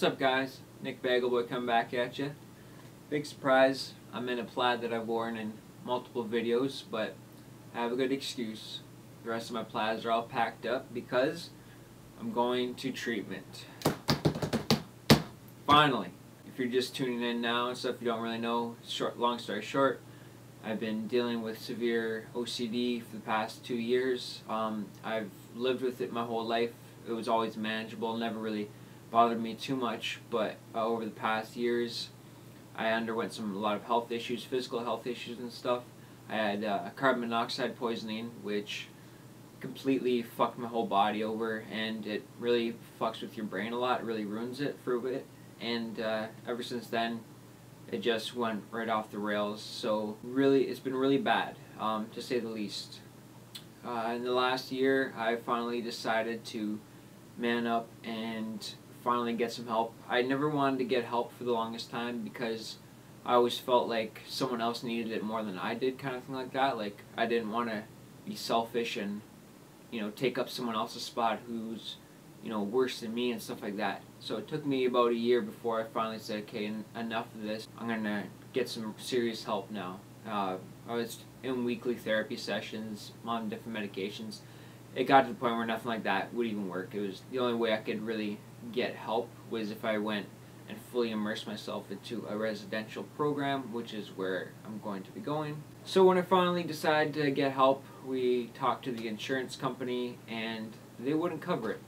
What's up, guys? Nick Bagelboy coming back at you. Big surprise, I'm in a plaid that I've worn in multiple videos, but I have a good excuse. The rest of my plaids are all packed up because I'm going to treatment. Finally! If you're just tuning in now and stuff you don't really know, long story short, I've been dealing with severe O.C.D. for the past 2 years. I've lived with it my whole life. It was always manageable, never really bothered me too much, but over the past years I underwent a lot of health issues, physical health issues and stuff. I had carbon monoxide poisoning, which completely fucked my whole body over, and it really fucks with your brain a lot. It really ruins it for a bit, and ever since then it just went right off the rails. So really, it's been really bad, to say the least. In the last year I finally decided to man up and finally get some help. I never wanted to get help for the longest time because I always felt like someone else needed it more than I did, kind of thing like that. Like, I didn't want to be selfish and, take up someone else's spot who's, worse than me and stuff like that. So it took me about a year before I finally said, okay, enough of this. I'm going to get some serious help now. I was in weekly therapy sessions, on different medications. It got to the point where nothing like that would even work. It was the only way I could really get help was if I went and fully immersed myself into a residential program, which is where I'm going to be going. So when I finally decided to get help, we talked to the insurance company and they wouldn't cover it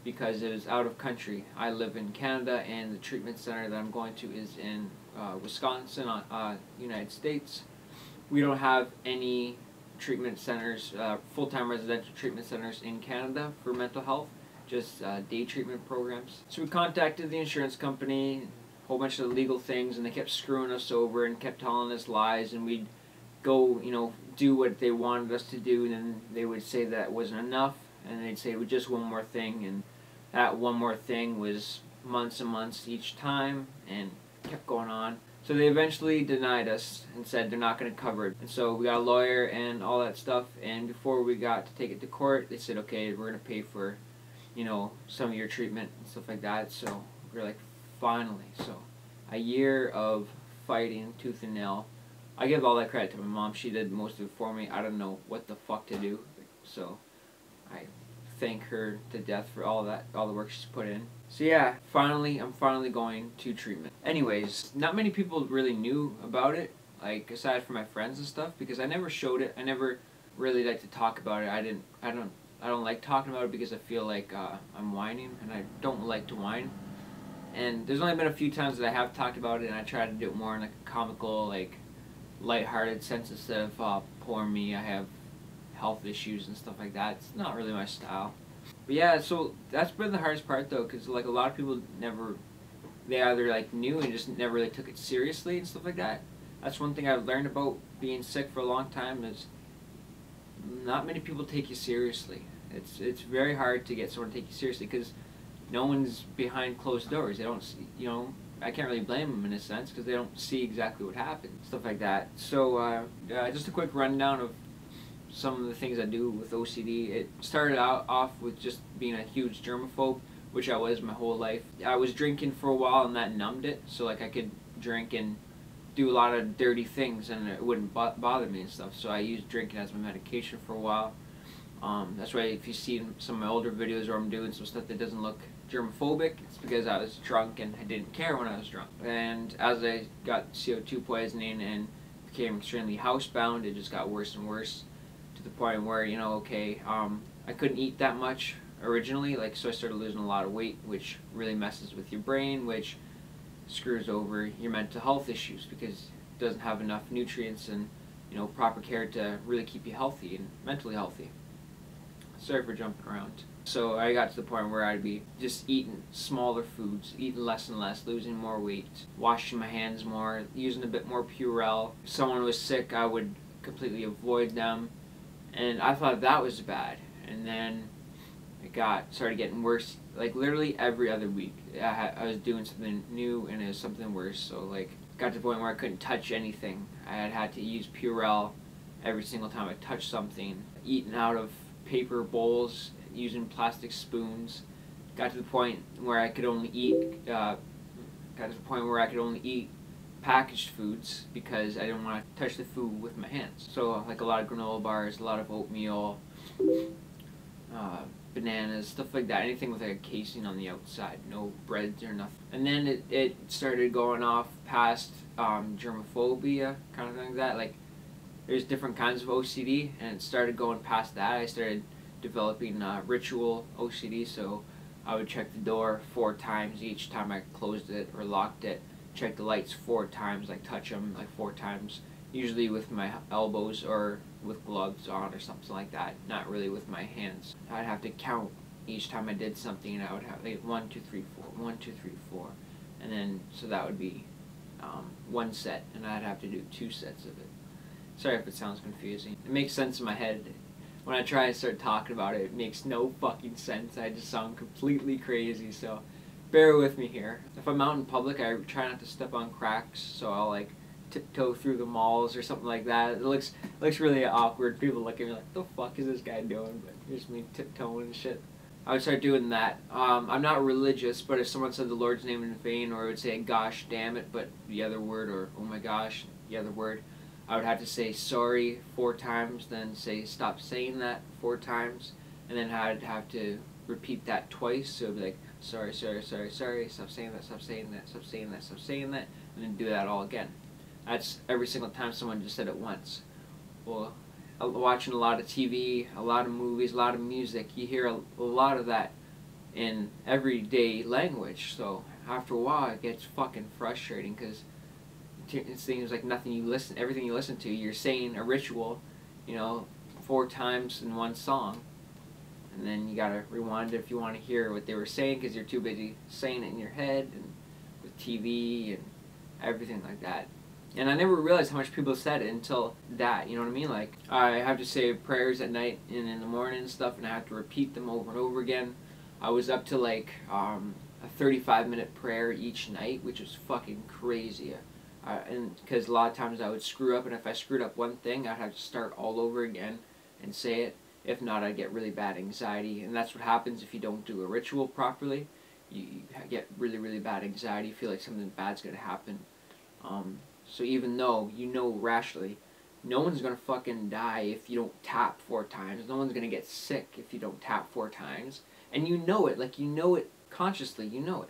because it is out of country. I live in Canada and the treatment center that I'm going to is in Wisconsin, United States. We don't have any treatment centers, full-time residential treatment centers in Canada for mental health, just day treatment programs. So we contacted the insurance company, a whole bunch of legal things, and they kept screwing us over and kept telling us lies, and we'd go, do what they wanted us to do, and then they would say that wasn't enough, and they'd say it was just one more thing, and that one more thing was months and months each time, and kept going on. So they eventually denied us and said they're not going to cover it. And so we got a lawyer and all that stuff, and before we got to take it to court, they said, okay, we're going to pay for, some of your treatment and stuff like that. So we're like, finally. So a year of fighting tooth and nail. I give all that credit to my mom. She did most of it for me. I don't know what the fuck to do. So I thank her to death for all the work she's put in. So yeah, I'm finally going to treatment. Anyways, not many people really knew about it, like aside from my friends and stuff, because I never showed it. I never really liked to talk about it. I don't like talking about it because I feel like I'm whining, and I don't like to whine. And there's only been a few times that I have talked about it, and I try to do it more in like a comical, like lighthearted sense instead of poor me, I have health issues and stuff like that. It's not really my style. But yeah, so that's been the hardest part though, because like a lot of people they either like knew and just never really took it seriously and stuff like that. That's one thing I've learned about being sick for a long time is not many people take you seriously. It's very hard to get someone to take you seriously because no one's behind closed doors. They don't see, I can't really blame them in a sense because they don't see exactly what happened, stuff like that. So just a quick rundown of some of the things I do with OCD. It started off with just being a huge germaphobe, which I was my whole life. I was drinking for a while and that numbed it, so like I could drink and do a lot of dirty things and it wouldn't bother me and stuff. So I used drinking as my medication for a while. That's why if you see some of my older videos where I'm doing some stuff that doesn't look germophobic, it's because I was drunk and I didn't care when I was drunk. And as I got CO2 poisoning and became extremely housebound, it just got worse and worse. To the point where, I couldn't eat that much originally, so I started losing a lot of weight, which really messes with your brain, which screws over your mental health issues because it doesn't have enough nutrients and, proper care to really keep you healthy and mentally healthy. Sorry for jumping around. So I got to the point where I'd be just eating smaller foods, eating less and less, losing more weight, washing my hands more, using a bit more Purell. If someone was sick, I would completely avoid them. And I thought that was bad, and then it started getting worse. Like literally every other week, I was doing something new, and it was something worse. So like, got to the point where I couldn't touch anything. I had to use Purell every single time I touched something. Eating out of paper bowls, using plastic spoons, got to the point where I could only eat packaged foods because I didn't want to touch the food with my hands. So like a lot of granola bars, a lot of oatmeal, bananas, stuff like that. Anything with like a casing on the outside, no breads or nothing. And then it started going off past germophobia, kind of thing like that. Like there's different kinds of OCD, and it started going past that. I started developing ritual OCD, so I would check the door 4 times each time I closed it or locked it. Check the lights 4 times, like touch them like 4 times, usually with my elbows or with gloves on or something like that, not really with my hands. I'd have to count each time I did something, and I would have like 1, 2, 3, 4, 1, 2, 3, 4, and then so that would be 1 set, and I'd have to do 2 sets of it. Sorry if it sounds confusing. It makes sense in my head. When I try and start talking about it, it makes no fucking sense. I just sound completely crazy, so bear with me here. If I'm out in public, I try not to step on cracks, so I'll like tiptoe through the malls or something like that. It looks really awkward. People look at me like, the fuck is this guy doing? But here's me tiptoeing and shit. I would start doing that. I'm not religious, but if someone said the Lord's name in vain, or it would say gosh damn it, but the other word, or oh my gosh, the other word, I would have to say sorry 4 times, then say stop saying that 4 times, and then I'd have to repeat that twice. So it'd be like sorry, sorry, sorry, sorry, stop saying that, stop saying that, stop saying that, stop saying that, and then do that all again. That's every single time someone just said it once. Well, watching a lot of TV, a lot of movies, a lot of music, you hear a lot of that in everyday language. So after a while, it gets fucking frustrating because it seems like everything you listen to, you're saying a ritual, 4 times in one song, and then you gotta rewind it if you want to hear what they were saying because you're too busy saying it in your head and with TV and everything like that. And I never realized how much people said it until that, you know what I mean? Like, I have to say prayers at night and in the morning and stuff, and I have to repeat them over and over again. I was up to like a 35-minute prayer each night, which was fucking crazy. And because a lot of times I would screw up, and if I screwed up one thing, I'd have to start all over again and say it. If not, I'd get really bad anxiety, and that's what happens if you don't do a ritual properly. You get really, really bad anxiety. You feel like something bad's going to happen. So even though you know rationally, no one's going to fucking die if you don't tap 4 times. No one's going to get sick if you don't tap 4 times. And you know it, like you know it consciously, you know it.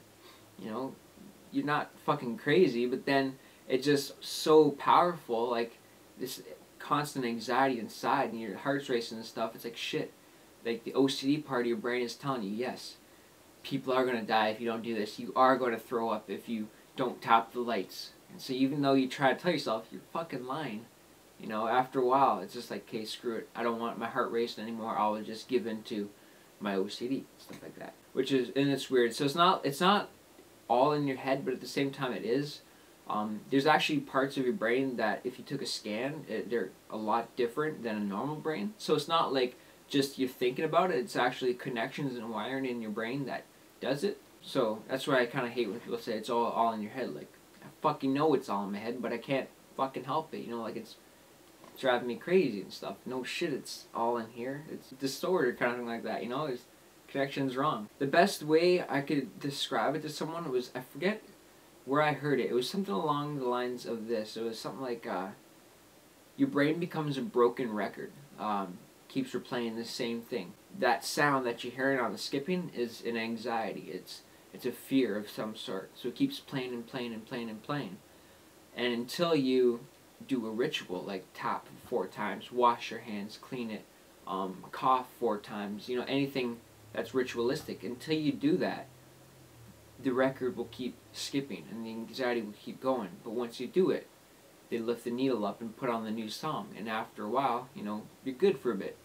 You're not fucking crazy, but then it's just so powerful, like this constant anxiety inside and your heart's racing and stuff. It's like shit. Like the OCD part of your brain is telling you, yes, people are going to die if you don't do this. You are going to throw up if you don't tap the lights. And so even though you try to tell yourself, you're fucking lying. After a while, it's just like, okay, screw it. I don't want my heart racing anymore. I'll just give in to my OCD, stuff like that. And it's weird. So it's not all in your head, but at the same time it is. There's actually parts of your brain that if you took a scan, they're a lot different than a normal brain. So it's not like just you're thinking about it. It's actually connections and wiring in your brain that does it. So that's why I kind of hate when people say it's all in your head. Like, I fucking know it's all in my head, but I can't fucking help it. Like it's driving me crazy and stuff. No shit, it's all in here. It's distorted, kind of thing like that. There's connections wrong. The best way I could describe it to someone was, I forget where I heard it. It was something along the lines of this. It was something like, your brain becomes a broken record. Keeps replaying the same thing. That sound that you're hearing on the skipping is an anxiety. It's a fear of some sort. So it keeps playing and playing and playing and playing. And until you do a ritual, like tap 4 times, wash your hands, clean it, cough 4 times, anything that's ritualistic, until you do that, the record will keep skipping and the anxiety will keep going. But once you do it, they lift the needle up and put on the new song. And after a while, you're good for a bit.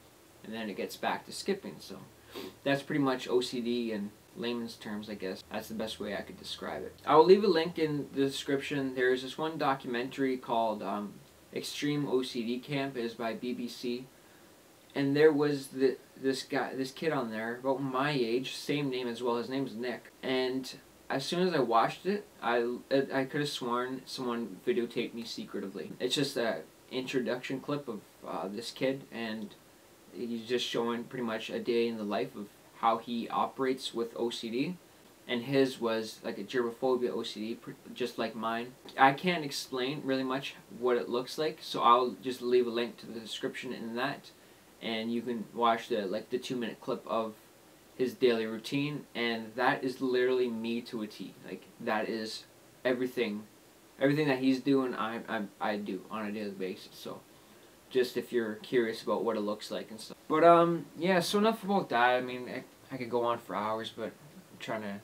And then it gets back to skipping. So that's pretty much OCD in layman's terms, I guess. That's the best way I could describe it. I will leave a link in the description. There's this one documentary called Extreme OCD Camp. It is by BBC. And there was this kid on there, about my age, same name as well. His name's Nick. And as soon as I watched it, I could have sworn someone videotaped me secretively. It's just an introduction clip of this kid, and he's just showing pretty much a day in the life of how he operates with OCD. And his was like a germophobia OCD, just like mine. I can't explain really much what it looks like, so I'll just leave a link to the description in that, and you can watch the 2-minute clip of his daily routine, and that is literally me to a T. Like, that is everything that he's doing, I do on a daily basis. So just if you're curious about what it looks like and stuff. But yeah, so enough about that. I mean, I could go on for hours, but I'm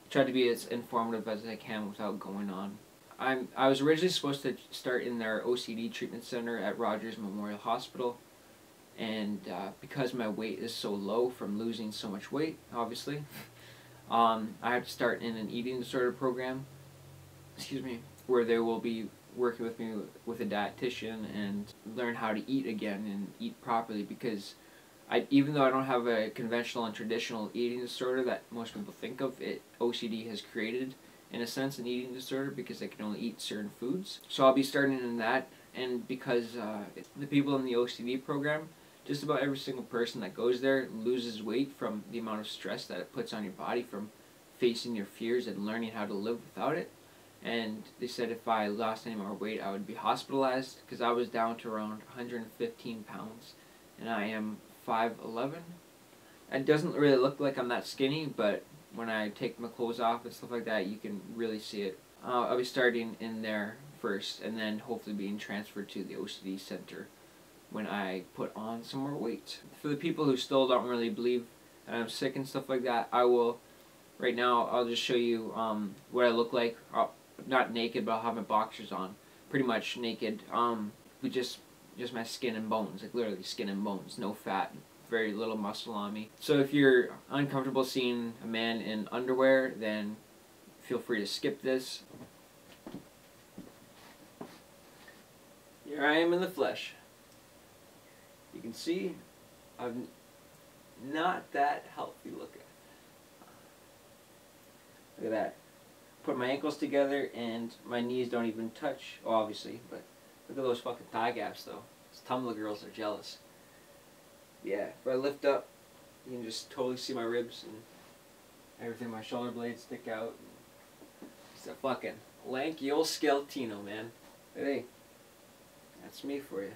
try to be as informative as I can without going on. I was originally supposed to start in their OCD treatment center at Rogers Memorial Hospital, and because my weight is so low from losing so much weight, obviously, I have to start in an eating disorder program, excuse me, where they will be working with me with a dietitian and learn how to eat again and eat properly, because even though I don't have a conventional and traditional eating disorder that most people think of, OCD has created, in a sense, an eating disorder because I can only eat certain foods. So I'll be starting in that, and because the people in the OCD program, just about every single person that goes there loses weight from the amount of stress that it puts on your body from facing your fears and learning how to live without it. And they said if I lost any more weight, I would be hospitalized, because I was down to around 115 pounds, and I am 5'11". It doesn't really look like I'm that skinny, but when I take my clothes off and stuff like that, you can really see it. I'll be starting in there first, and then hopefully being transferred to the OCD center when I put on some more weight. For the people who still don't really believe that I'm sick and stuff like that, right now, I'll just show you what I look like. Not naked, but I'll have my boxers on. Pretty much naked, with just my skin and bones, like literally skin and bones, no fat, very little muscle on me. So if you're uncomfortable seeing a man in underwear, then feel free to skip this. Here I am in the flesh. You can see I'm not that healthy looking. Look at that. Put my ankles together and my knees don't even touch, obviously, but look at those fucking thigh gaps though. Those Tumblr girls are jealous. Yeah, if I lift up, you can just totally see my ribs and everything. My shoulder blades stick out. It's a fucking lanky old skeletino, man. Hey, that's me for you.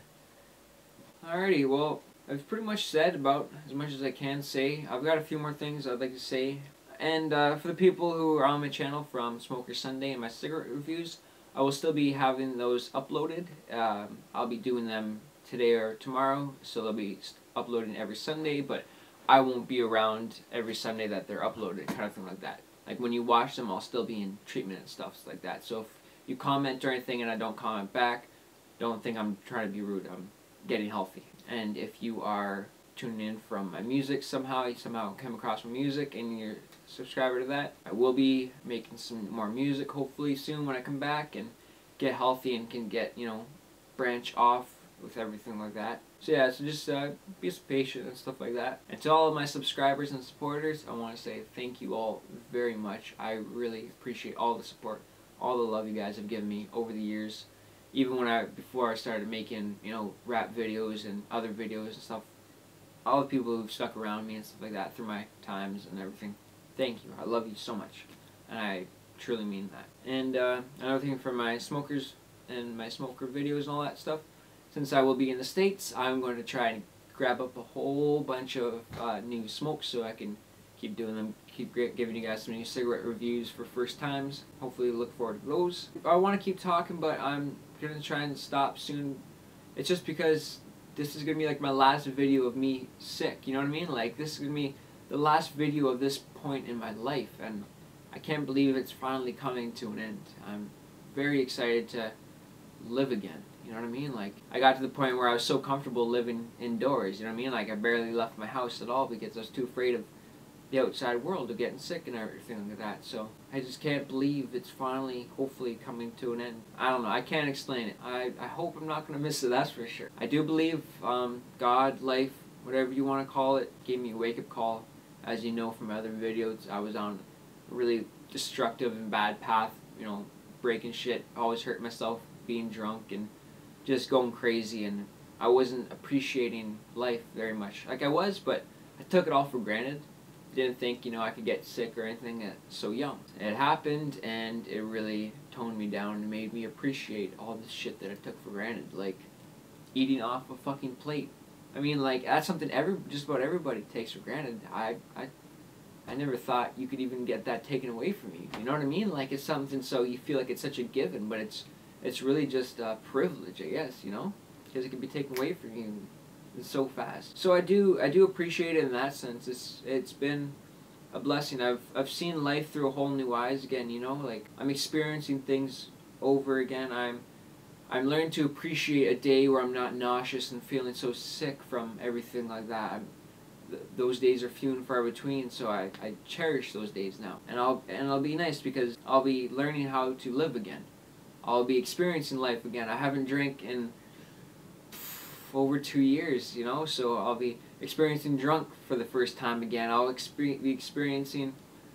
Alrighty, well, I've pretty much said about as much as I can say. I've got a few more things I'd like to say. And for the people who are on my channel from Smoker Sunday and my cigarette reviews, I will still be having those uploaded. I'll be doing them today or tomorrow, so they'll be uploading every Sunday, but I won't be around every Sunday that they're uploaded, kind of thing like that. Like when you watch them, I'll still be in treatment and stuff like that. So if you comment or anything and I don't comment back, don't think I'm trying to be rude. I'm getting healthy. And if you are tuning in from my music somehow, you somehow come across my music and you're a subscriber to that, I will be making some more music hopefully soon when I come back and get healthy and can get, branch off with everything like that. So yeah, so just be patient and stuff like that. And to all of my subscribers and supporters, I want to say thank you all very much. I really appreciate all the support, all the love you guys have given me over the years. Even before I started making, rap videos and other videos and stuff, all the people who've stuck around me and stuff like that through my times and everything, thank you. I love you so much, and I truly mean that. And another thing for my smokers and my smoker videos and all that stuff, since I will be in the States, I'm going to try and grab up a whole bunch of new smokes so I can keep doing them, keep giving you guys some new cigarette reviews for first times. Hopefully look forward to those. I want to keep talking, but I'm going to try and stop soon. It's just because this is going to be like my last video of me sick, you know what I mean? Like, this is going to be the last video of this point in my life, and I can't believe it's finally coming to an end. I'm very excited to live again, you know what I mean? Like, I got to the point where I was so comfortable living indoors, you know what I mean? Like, I barely left my house at all because I was too afraid of the outside world, of getting sick and everything like that. So I just can't believe it's finally, hopefully, coming to an end. I don't know, I can't explain it. I hope I'm not going to miss it, that's for sure. I do believe God, life, whatever you want to call it, gave me a wake-up call. As you know from my other videos, I was on a really destructive and bad path, breaking shit, always hurting myself, being drunk, and just going crazy, and I wasn't appreciating life very much. Like I was, but I took it all for granted. didn't think, you know, I could get sick or anything at so young. It happened, and it really toned me down and made me appreciate all the shit that I took for granted, like eating off a fucking plate. I mean, like, that's something just about everybody takes for granted. I never thought you could even get that taken away from you. You know what I mean? Like, it's something so you feel like it's such a given, but it's really just a privilege, I guess, you know? Because it can be taken away from you so fast. So I do appreciate it in that sense. It's been a blessing. I've seen life through a whole new eyes again, you know? Like, I'm experiencing things over again. I'm learning to appreciate a day where I'm not nauseous and feeling so sick from everything like that. Those days are few and far between, so I cherish those days now. And I'll be nice because I'll be learning how to live again. I'll be experiencing life again. I haven't drank in over 2 years, you know, so I'll be experiencing drunk for the first time again. I'll be experiencing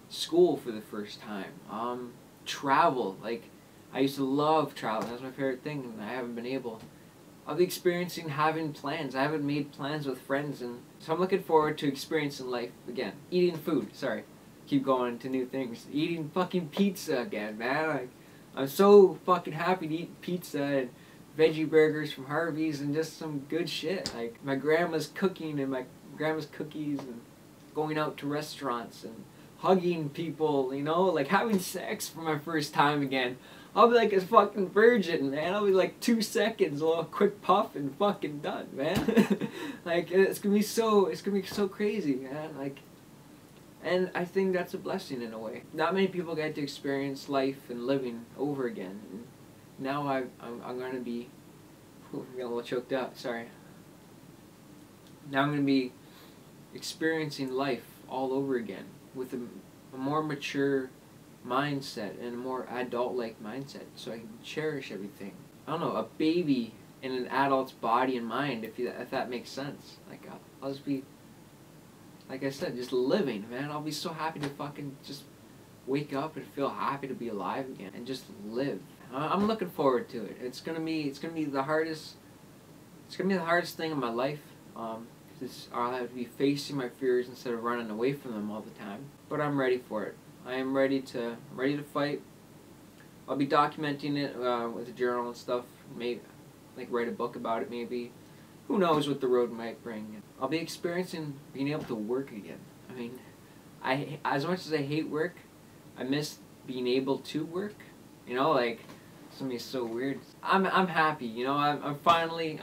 school for the first time. Travel, like, I used to love traveling. That's my favorite thing, and I haven't been able. I'll be experiencing having plans. I haven't made plans with friends, and so I'm looking forward to experiencing life again. Eating food, sorry. Keep going to new things. Eating fucking pizza again, man. Like, I'm so fucking happy to eat pizza and veggie burgers from Harvey's and just some good shit. Like, my grandma's cooking and my grandma's cookies and going out to restaurants and hugging people, you know, like having sex for my first time again. I'll be like a fucking virgin, man. I'll be like 2 seconds, a little quick puff and fucking done, man. Like, it's gonna be so crazy, man. Like, and I think that's a blessing in a way. Not many people get to experience life and living over again. And now I'm gonna be, I'm getting a little choked up, sorry. Now I'm gonna be experiencing life all over again with a more mature mindset and a more adult-like mindset, so I can cherish everything. I don't know, a baby in an adult's body and mind, if that makes sense. Like, I'll just be, like I said, just living, man. I'll be so happy to fucking just wake up and feel happy to be alive again and just live. I'm looking forward to it. It's gonna be the hardest. It's gonna be the hardest thing in my life. Because I'll have to be facing my fears instead of running away from them all the time. But I'm ready for it. I am ready to fight. I'll be documenting it with a journal and stuff. Maybe like write a book about it. Maybe. Who knows what the road might bring. I'll be experiencing being able to work again. I mean, as much as I hate work, I miss being able to work. You know, like, something so weird. I'm happy. You know, I'm finally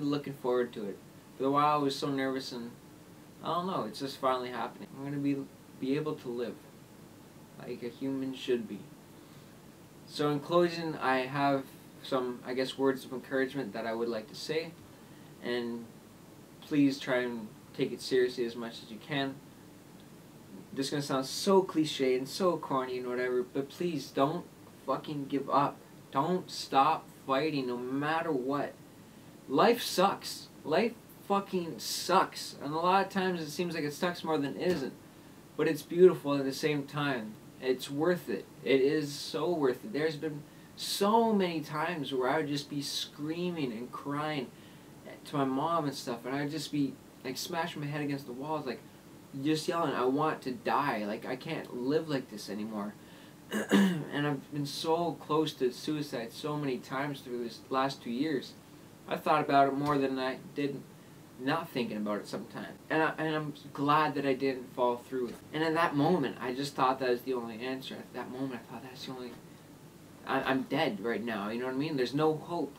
looking forward to it. For a while I was so nervous, and I don't know. It's just finally happening. I'm gonna be able to live like a human should be. So in closing, I have some, I guess, words of encouragement that I would like to say, and please try and take it seriously as much as you can. This is gonna sound so cliche and so corny and whatever, but please don't fucking give up. Don't stop fighting no matter what. Life sucks. Life fucking sucks, and a lot of times it seems like it sucks more than it isn't, but it's beautiful at the same time. It's worth it. It is so worth it. There's been so many times where I would just be screaming and crying to my mom and stuff, and I'd just be like smashing my head against the walls, like just yelling, I want to die, like I can't live like this anymore. And I've been so close to suicide so many times through this last 2 years. I thought about it more than I did not thinking about it sometimes. And I'm glad that I didn't fall through with it. And in that moment, I just thought that was the only answer. At that moment, I thought that's the only... I'm dead right now, you know what I mean? There's no hope.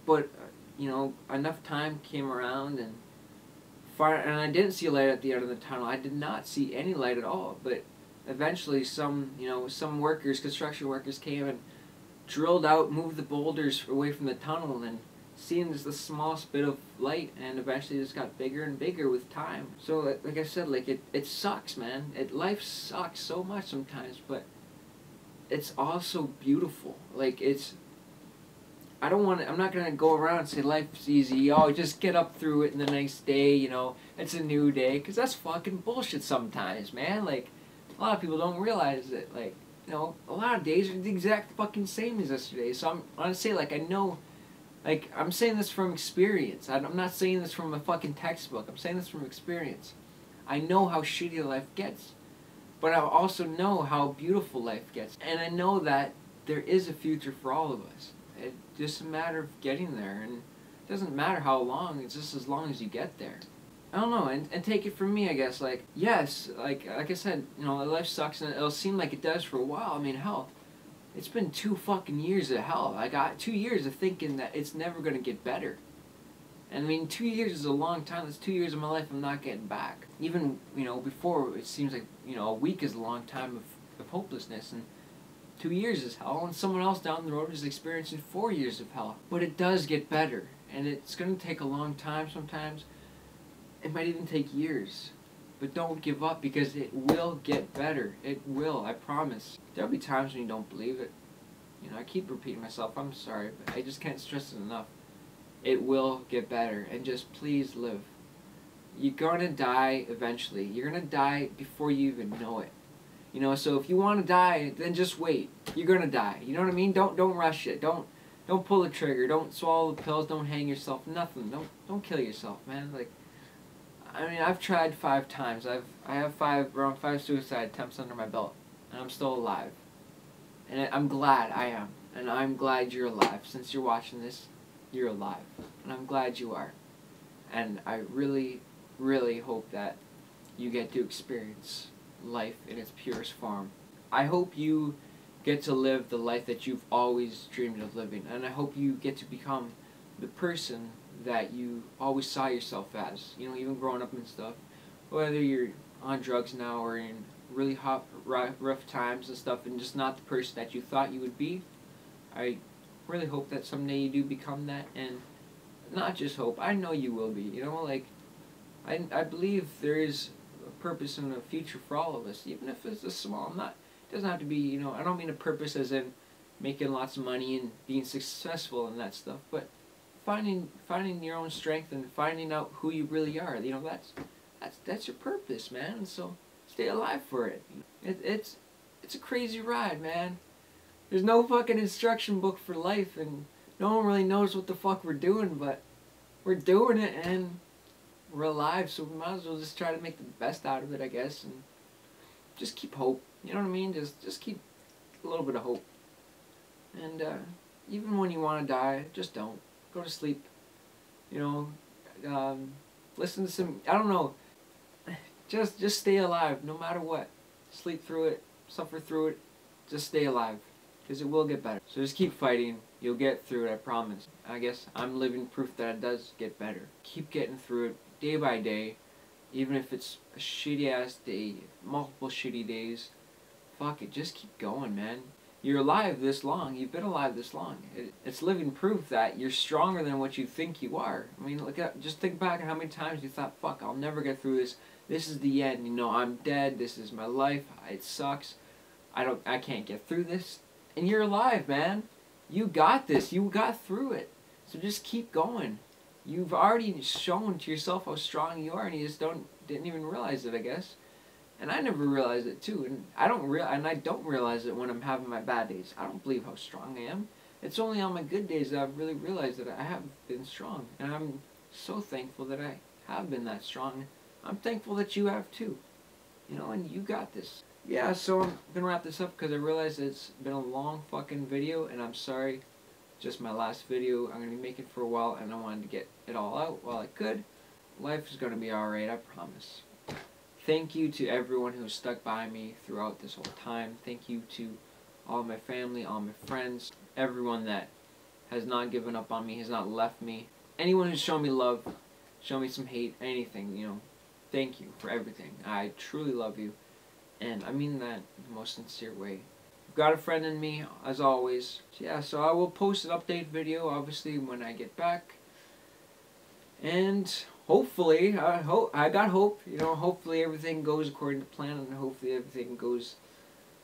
But, you know, enough time came around, and I didn't see a light at the end of the tunnel. I did not see any light at all. But eventually some workers, construction workers came and drilled out, moved the boulders away from the tunnel, and seeing just the smallest bit of light, and eventually it just got bigger and bigger with time. So like I said, like it sucks, man. Life sucks so much sometimes, but it's also beautiful. Like I'm not gonna go around and say life's easy, oh just get up through it in the next day, you know, it's a new day, because that's fucking bullshit sometimes, man. Like, a lot of people don't realize it. Like, you know, a lot of days are the exact fucking same as yesterday. So I'm gonna say, like, I know. Like, I'm saying this from experience. I'm not saying this from a fucking textbook. I'm saying this from experience. I know how shitty life gets, but I also know how beautiful life gets. And I know that there is a future for all of us. It's just a matter of getting there, and it doesn't matter how long, it's just as long as you get there. I don't know, and take it from me, I guess, like, yes, like I said, you know, life sucks, and it'll seem like it does for a while. I mean, hell, it's been 2 fucking years of hell. I got 2 years of thinking that it's never gonna get better. And I mean, 2 years is a long time. That's 2 years of my life I'm not getting back. Even, you know, before, it seems like, you know, a week is a long time of hopelessness, and 2 years is hell, and someone else down the road is experiencing 4 years of hell. But it does get better, and it's gonna take a long time sometimes. It might even take years. But don't give up, because it will get better. It will, I promise. There'll be times when you don't believe it. You know, I keep repeating myself, I'm sorry, but I just can't stress it enough. It will get better, and just please live. You're gonna die eventually. You're gonna die before you even know it. You know, so if you want to die, then just wait. You're gonna die. You know what I mean? Don't rush it. Don't pull the trigger. Don't swallow the pills. Don't hang yourself. Nothing. Don't kill yourself, man. Like, I mean, I've tried 5 times. I have around 5 suicide attempts under my belt, and I'm still alive. And I'm glad I am, and I'm glad you're alive. Since you're watching this, you're alive, and I'm glad you are. And I really, really hope that you get to experience life in its purest form. I hope you get to live the life that you've always dreamed of living, and I hope you get to become the person that you always saw yourself as. You know, even growing up and stuff, whether you're on drugs now or in really rough times and stuff, and just not the person that you thought you would be. I really hope that someday you do become that, and not just hope, I know you will be. You know, like, I believe there is a purpose and a future for all of us, even if it's a small. It doesn't have to be, you know, I don't mean a purpose as in making lots of money and being successful and that stuff, but finding your own strength and finding out who you really are. You know, that's your purpose, man. So stay alive for it. It's a crazy ride, man. There's no fucking instruction book for life, and no one really knows what the fuck we're doing, but we're doing it, and we're alive, so we might as well just try to make the best out of it, I guess, and just keep hope. You know what I mean? Just keep a little bit of hope. And even when you want to die, just don't. Go to sleep. You know, listen to some, I don't know, just stay alive no matter what. Sleep through it, suffer through it, just stay alive, because it will get better. So just keep fighting. You'll get through it, I promise. I guess I'm living proof that it does get better. Keep getting through it day by day, even if it's a shitty ass day, multiple shitty days. Fuck it, just keep going, man. You're alive this long. You've been alive this long. It's living proof that you're stronger than what you think you are. I mean, just think back on how many times you thought, fuck, I'll never get through this. This is the end. You know, I'm dead. This is my life. It sucks. I can't get through this. And you're alive, man. You got this. You got through it. So just keep going. You've already shown to yourself how strong you are, and you just didn't even realize it, I guess. And I never realized it too, and I don't realize it when I'm having my bad days. I don't believe how strong I am. It's only on my good days that I've really realized that I have been strong, and I'm so thankful that I have been that strong. I'm thankful that you have too, you know, and you got this. Yeah, so I'm gonna wrap this up because I realized it's been a long fucking video, and I'm sorry. Just my last video. I'm gonna be making for a while, and I wanted to get it all out while I could. Life is gonna be alright, I promise. Thank you to everyone who stuck by me throughout this whole time. Thank you to all my family, all my friends, everyone that has not given up on me, has not left me. Anyone who's shown me love, shown me some hate, anything, you know. Thank you for everything. I truly love you, and I mean that in the most sincere way. You've got a friend in me, as always. So yeah, so I will post an update video, obviously, when I get back. And hopefully, I got hope, you know, hopefully everything goes according to plan, and hopefully everything goes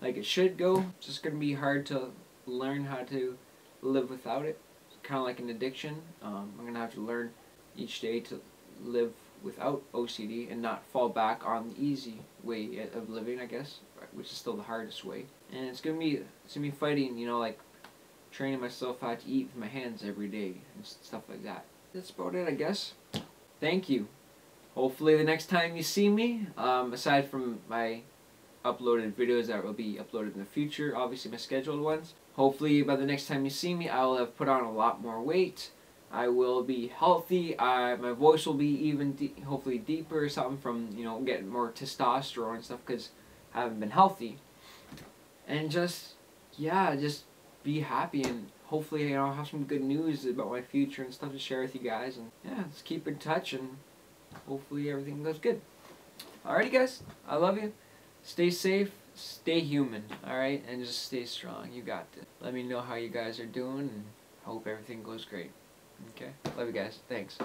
like it should go. It's just going to be hard to learn how to live without it. It's kind of like an addiction. I'm going to have to learn each day to live without OCD and not fall back on the easy way of living, I guess, which is still the hardest way. And it's going to be fighting, you know, like training myself how to eat with my hands every day and stuff like that. That's about it, I guess. Thank you. hopefully the next time you see me, aside from my uploaded videos that will be uploaded in the future, obviously my scheduled ones, hopefully by the next time you see me, I will have put on a lot more weight. I will be healthy. My voice will be even hopefully deeper or something from, you know, getting more testosterone and stuff because I haven't been healthy. And just, yeah, just be happy and hopefully, you know, I'll have some good news about my future and stuff to share with you guys. And yeah, let's keep in touch and hopefully everything goes good. Alrighty guys, I love you. Stay safe, stay human, alright? And just stay strong. You got this. Let me know how you guys are doing and hope everything goes great. Okay? Love you guys. Thanks.